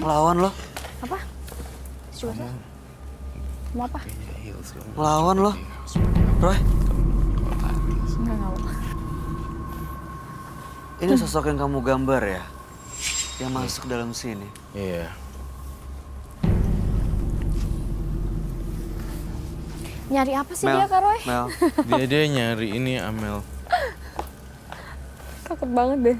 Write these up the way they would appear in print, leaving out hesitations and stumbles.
Ngelawan lo. Apa? Coba sih. Mau apa? Ngelawan lo. Roy. Enggak mau. Ini sosok yang kamu gambar ya? Yang masuk dalam sini. Iya. Nyari apa sih Mel, dia, Kak Roy? Mel. Dia nyari ini Amel. Takut banget deh.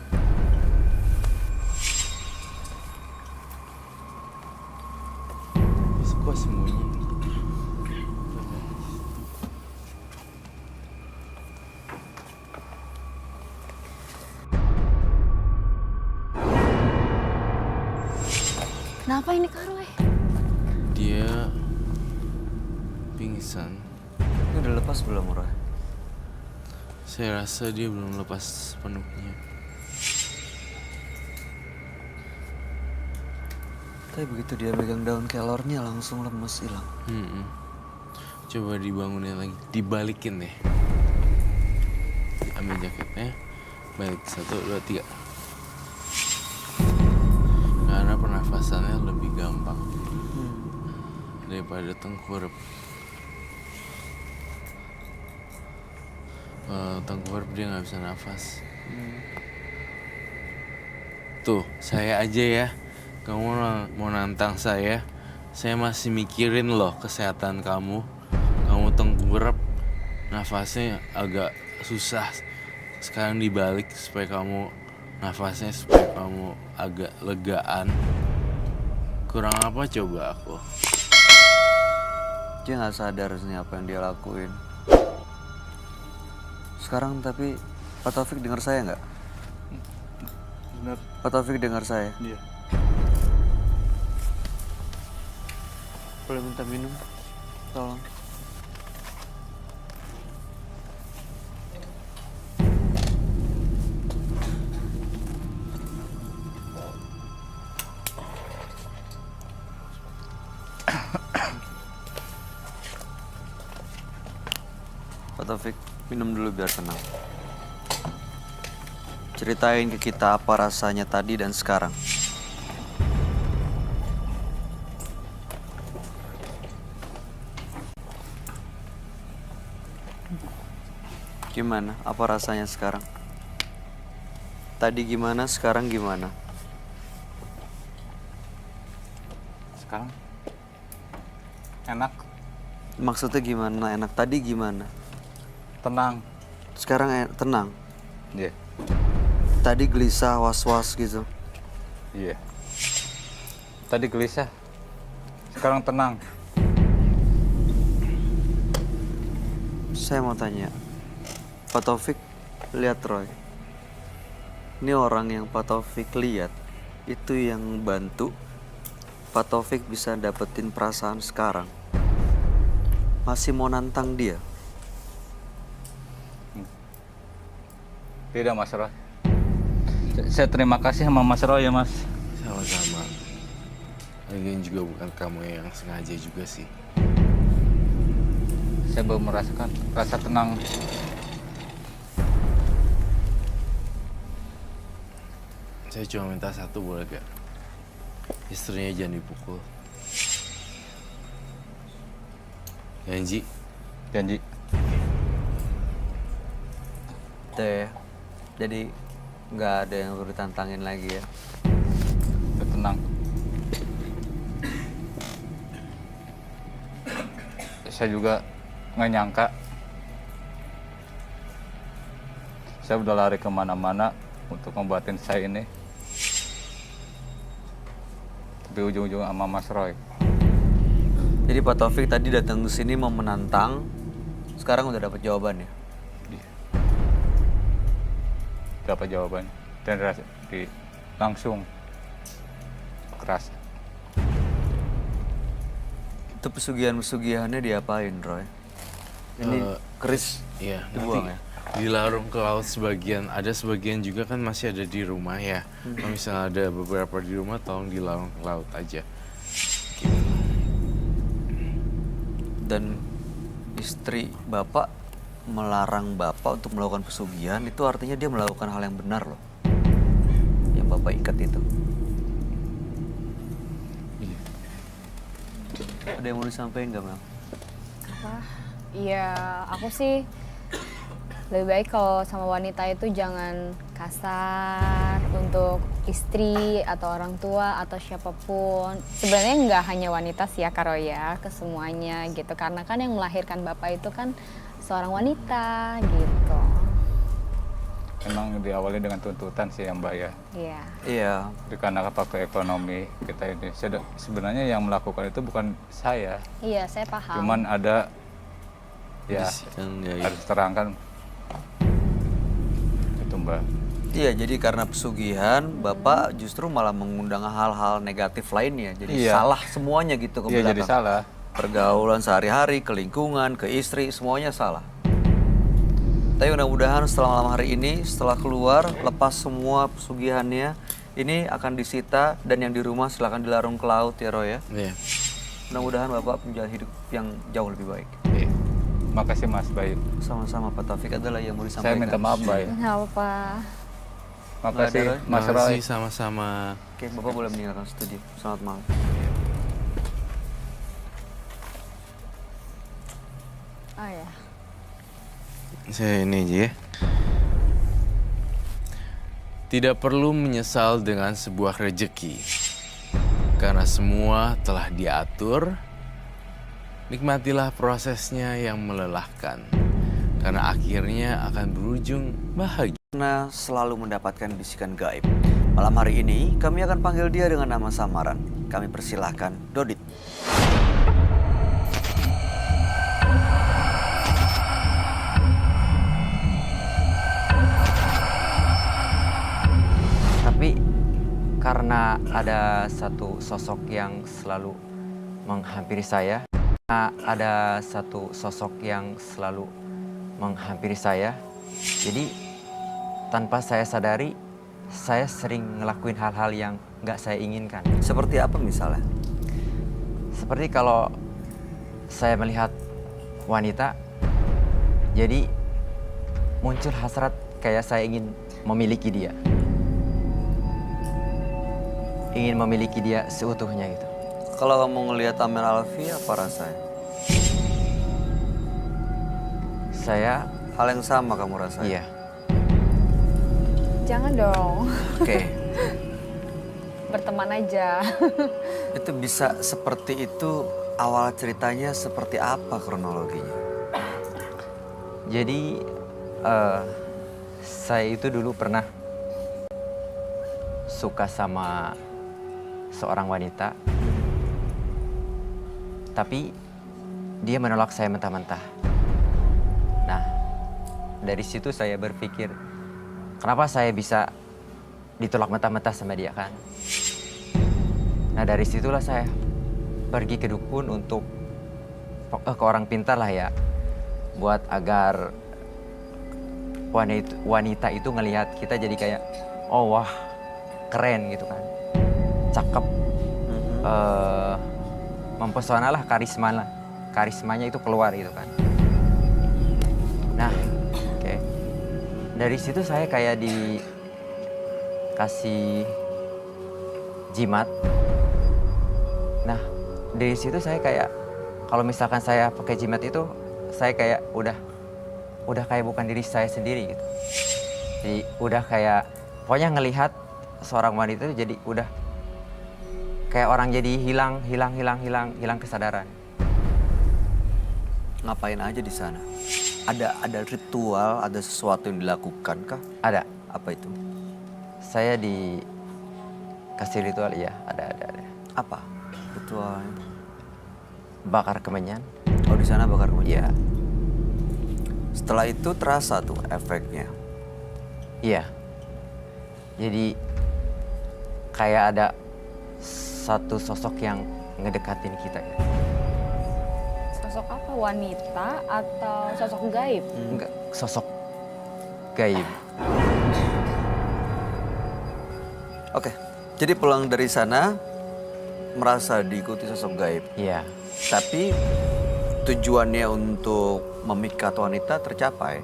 Kok sembunyi? Kenapa ini, Kak Roy? Dia pingsan. Ini udah lepas belum, Roy? Saya rasa dia belum lepas penuhnya. Tapi begitu dia megang daun kelornya langsung lemes hilang. Coba dibangunin lagi, dibalikin deh. Ambil jaketnya, balik 1, 2, 3. Karena pernafasannya lebih gampang daripada tengkurap. Tengkurap dia nggak bisa nafas. Tuh, saya aja ya. Kamu mau nantang saya masih mikirin loh kesehatan kamu. Kamu tengkurap, nafasnya agak susah. Sekarang dibalik supaya kamu nafasnya supaya kamu agak legaan. Kurang apa coba aku? Dia nggak sadar sih apa yang dia lakuin. Sekarang tapi Pak Taufik dengar saya nggak? Benar. Pak Taufik dengar saya. Iya. Boleh minta minum? Tolong. Pak Taufik, minum dulu biar tenang. Ceritain ke kita apa rasanya tadi dan sekarang. Gimana? Apa rasanya sekarang? Tadi gimana, sekarang gimana? Sekarang enak, Maksudnya gimana? Enak tadi gimana? tenang. Sekarang tenang. Iya. Tadi gelisah, was-was gitu. Iya. Tadi gelisah. Sekarang tenang. Saya mau tanya, Pak Taufik lihat Roy. Ini orang yang Pak Taufik lihat itu yang bantu Pak Taufik bisa dapetin perasaan sekarang. Masih mau nantang dia. Tidak, Mas Roy. Saya terima kasih sama Mas Roy ya, Mas. Sama-sama. Lagian juga bukan kamu yang sengaja juga sih. Saya baru merasakan rasa tenang. Saya cuma minta satu, boleh gak? Istrinya jangan dipukul. Janji? Janji. Teh, jadi nggak ada yang perlu ditantangin lagi ya. Udah tenang. Saya juga nggak nyangka. Saya udah lari kemana-mana untuk ngobatin saya ini. Tapi ujung-ujung sama Mas Roy. Jadi Pak Taufik tadi datang ke sini mau menantang, sekarang udah dapat jawabannya. Dapat jawaban dan langsung keras. Itu pesugihan-pesugihannya diapain, Roy? Ini keris Iya, dibuang nanti ya? dilarung ke laut sebagian. Ada sebagian juga kan masih ada di rumah ya. Kalau misalnya ada beberapa di rumah, tolong dilarung ke laut aja. Dan istri Bapak melarang Bapak untuk melakukan pesugihan, itu artinya dia melakukan hal yang benar loh. Yang Bapak ikat itu. Ada yang mau disampaikan nggak, Mel? Wah, iya, aku sih lebih baik kalau sama wanita itu jangan kasar untuk istri atau orang tua atau siapapun. Sebenarnya nggak hanya wanita sih ya Karo ya, ke semuanya gitu. Karena kan yang melahirkan bapak itu kan seorang wanita gitu. Memang diawali dengan tuntutan sih ya Mbak ya. Iya. Iya, Karena faktor ekonomi kita ini. Sebenarnya yang melakukan itu bukan saya. Iya, saya paham. Cuman ada ya Bisikan gaib. harus terangkan itu Mbak. iya. Jadi karena pesugihan, Bapak justru malah mengundang hal-hal negatif lainnya. Jadi Iya. salah semuanya gitu ke Iya belakang. jadi salah. Pergaulan sehari-hari, ke lingkungan, ke istri, semuanya salah. Tapi mudah-mudahan setelah malam hari ini, setelah keluar, lepas semua pesugihannya, ini akan disita dan yang di rumah silakan dilarung ke laut ya Roy ya. Iya. Mudah-mudahan Bapak punya hidup yang jauh lebih baik. Iya. Makasih Mas Bayu. Sama-sama Pak Taufik, adalah yang mau disampaikan. Saya minta maaf Mbak ya. Nggak apa-apa. Makasih Nggak ada, Roy. Mas Roy. Makasih sama-sama. Oke, Bapak boleh meninggalkan studio. Selamat malam. Oh ya. Saya ini aja ya. Tidak perlu menyesal dengan sebuah rejeki. Karena semua telah diatur. Nikmatilah prosesnya yang melelahkan. Karena akhirnya akan berujung bahagia. Karena selalu mendapatkan bisikan gaib. Malam hari ini kami akan panggil dia dengan nama samaran. Kami persilahkan Dodit. Tapi karena ada satu sosok yang selalu menghampiri saya, jadi tanpa saya sadari, saya sering ngelakuin hal-hal yang nggak saya inginkan. Seperti apa misalnya? Seperti kalau saya melihat wanita, jadi muncul hasrat kayak saya ingin memiliki dia. Ingin memiliki dia seutuhnya gitu. Kalau kamu ngelihat Amel Alfi, apa rasanya? Saya, Hal yang sama kamu rasain? iya, Jangan dong. Oke. Berteman aja. Itu bisa seperti itu, awal ceritanya seperti apa kronologinya? jadi saya itu dulu pernah suka sama seorang wanita, tapi dia menolak saya mentah-mentah. Nah, dari situ saya berpikir, kenapa saya bisa ditolak mentah-mentah sama dia kan? Nah, dari situlah saya pergi ke dukun untuk ke orang pintar lah ya, buat agar wanita itu ngelihat kita jadi kayak, oh wah keren gitu kan, cakep, mempesona lah, karismanya itu keluar gitu kan. Nah, oke. Dari situ saya kayak dikasih jimat. Nah, dari situ saya kayak, kalau misalkan saya pakai jimat itu, saya kayak udah kayak bukan diri saya sendiri gitu. Jadi udah kayak, pokoknya ngelihat seorang wanita itu jadi udah kayak orang jadi hilang kesadaran. Ngapain aja di sana? Ada ritual, ada sesuatu yang dilakukan kah? Ada. Apa itu? Saya dikasih ritual, iya, ada. Apa ritualnya? Bakar kemenyan. Oh, di sana bakar kemenyan. Iya. Setelah itu terasa tuh efeknya. Iya. Jadi kayak ada satu sosok yang ngedekatin kita ya. Sosok apa? Wanita atau sosok gaib? Enggak, sosok gaib. Oke, jadi pulang dari sana merasa diikuti sosok gaib. Iya. Tapi tujuannya untuk memikat wanita tercapai.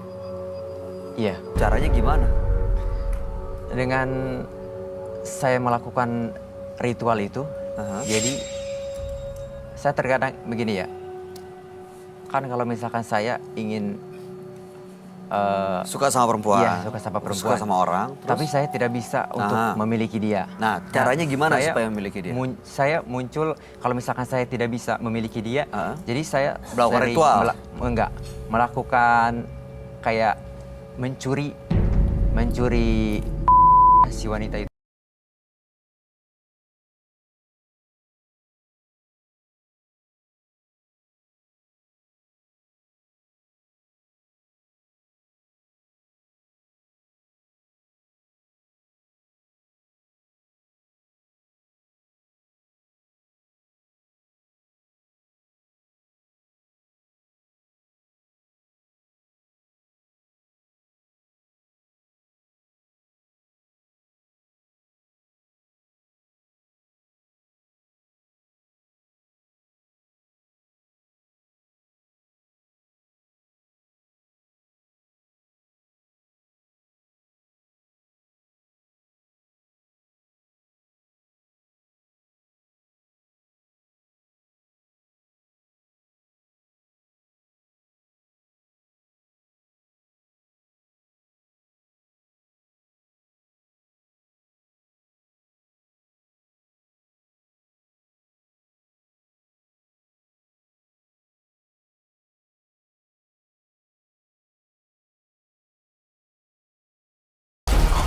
Iya. Caranya gimana? Dengan saya melakukan ritual itu, Aha. jadi saya terkadang begini ya. Kan kalau misalkan saya ingin Suka sama perempuan. iya, suka sama perempuan. Suka sama orang. Tapi saya tidak bisa untuk Ah. memiliki dia. Nah, caranya gimana saya supaya memiliki dia? Saya muncul kalau misalkan saya tidak bisa memiliki dia, jadi saya Melakukan sering ritual? enggak, melakukan kayak mencuri si wanita itu.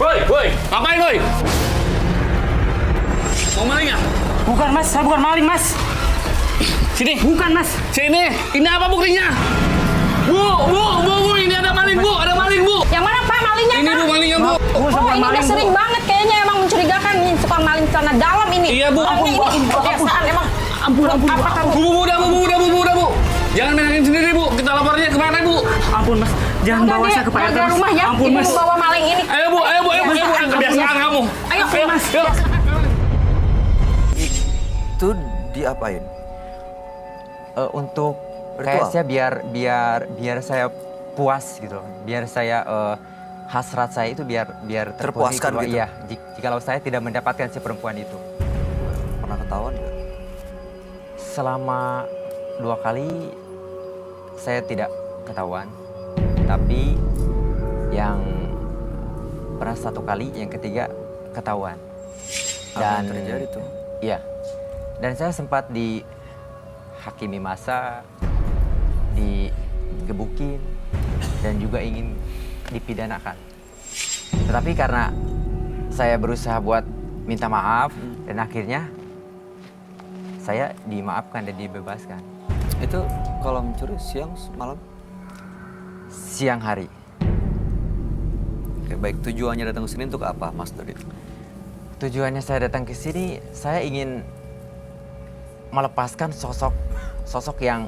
Woi, ngapain woi? Mau maling ya? Bukan mas, saya bukan maling mas. Sini. Bukan mas. Sini. Ini apa buktinya? Bu, ini ada maling bu, ada maling bu. Yang mana Pak malingnya? Ini Pak? bu malingnya bu. Bu, saya Oh, bukan ini maling udah bu. sering banget kayaknya emang mencurigakan ini suka maling celana dalam ini. Iya, Bu. Orangnya Ampun, Bu. ini kebiasaan emang. Ampun, Apa kamu? Bu, udah bu. Jangan menangin sendiri bu. Kita lapornya kemana bu? Ampun mas, jangan Udah bawa deh, saya ke Pak RT jaga mas. rumah ya. Ampun Ibu mas. bawa maling ini. Ayo bu. Kebiasaan kamu. Ayo, mas. Yuk. Itu diapain? Untuk Ritual? kayaknya biar saya puas gitu loh. Biar saya hasrat saya itu biar terpenuhi Terpuaskan kedua- gitu? Iya, jikalau saya tidak mendapatkan si perempuan itu. Pernah ketahuan nggak? Selama 2 kali saya tidak ketahuan, tapi yang pernah 1 kali, yang ketiga ketahuan. Apa yang terjadi tuh? Iya, dan saya sempat dihakimi massa, digebukin, dan juga ingin dipidanakan. Tetapi karena saya berusaha buat minta maaf, dan akhirnya saya dimaafkan dan dibebaskan. Itu kalau mencuri siang, malam? Siang hari. Oke, baik. Tujuannya datang ke sini untuk apa, Mas Dodit? Tujuannya saya datang ke sini, saya ingin melepaskan sosok yang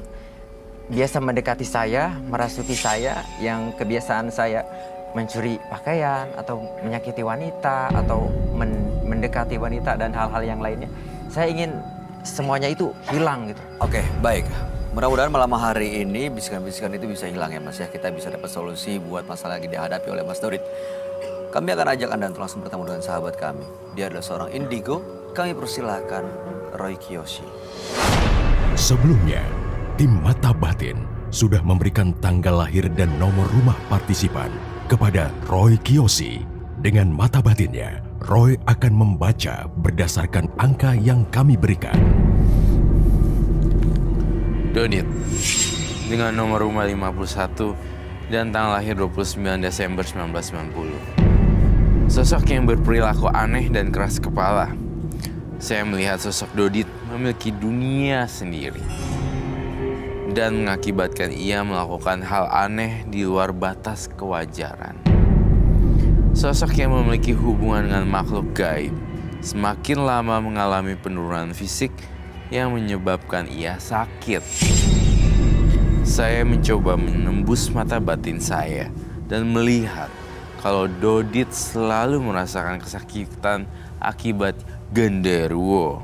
biasa mendekati saya, merasuki saya, yang kebiasaan saya mencuri pakaian atau menyakiti wanita atau mendekati wanita dan hal-hal yang lainnya. Saya ingin semuanya itu hilang gitu. Oke, baik. Mudah-mudahan malam hari ini bisikan-bisikan itu bisa hilang ya Mas ya. Kita bisa dapat solusi buat masalah yang dihadapi oleh Mas Dodit. Kami akan ajak Anda untuk langsung bertemu dengan sahabat kami. Dia adalah seorang indigo. Kami persilahkan Roy Kiyoshi. Sebelumnya, tim Mata Batin sudah memberikan tanggal lahir dan nomor rumah partisipan kepada Roy Kiyoshi. Dengan mata batinnya, Roy akan membaca berdasarkan angka yang kami berikan. Dodit, dengan nomor rumah 51 dan tanggal lahir 29 Desember 1990. Sosok yang berperilaku aneh dan keras kepala. Saya melihat sosok Dodit memiliki dunia sendiri dan mengakibatkan ia melakukan hal aneh di luar batas kewajaran. Sosok yang memiliki hubungan dengan makhluk gaib semakin lama mengalami penurunan fisik yang menyebabkan ia sakit. Saya mencoba menembus mata batin saya dan melihat kalau Dodit selalu merasakan kesakitan akibat genderuwo.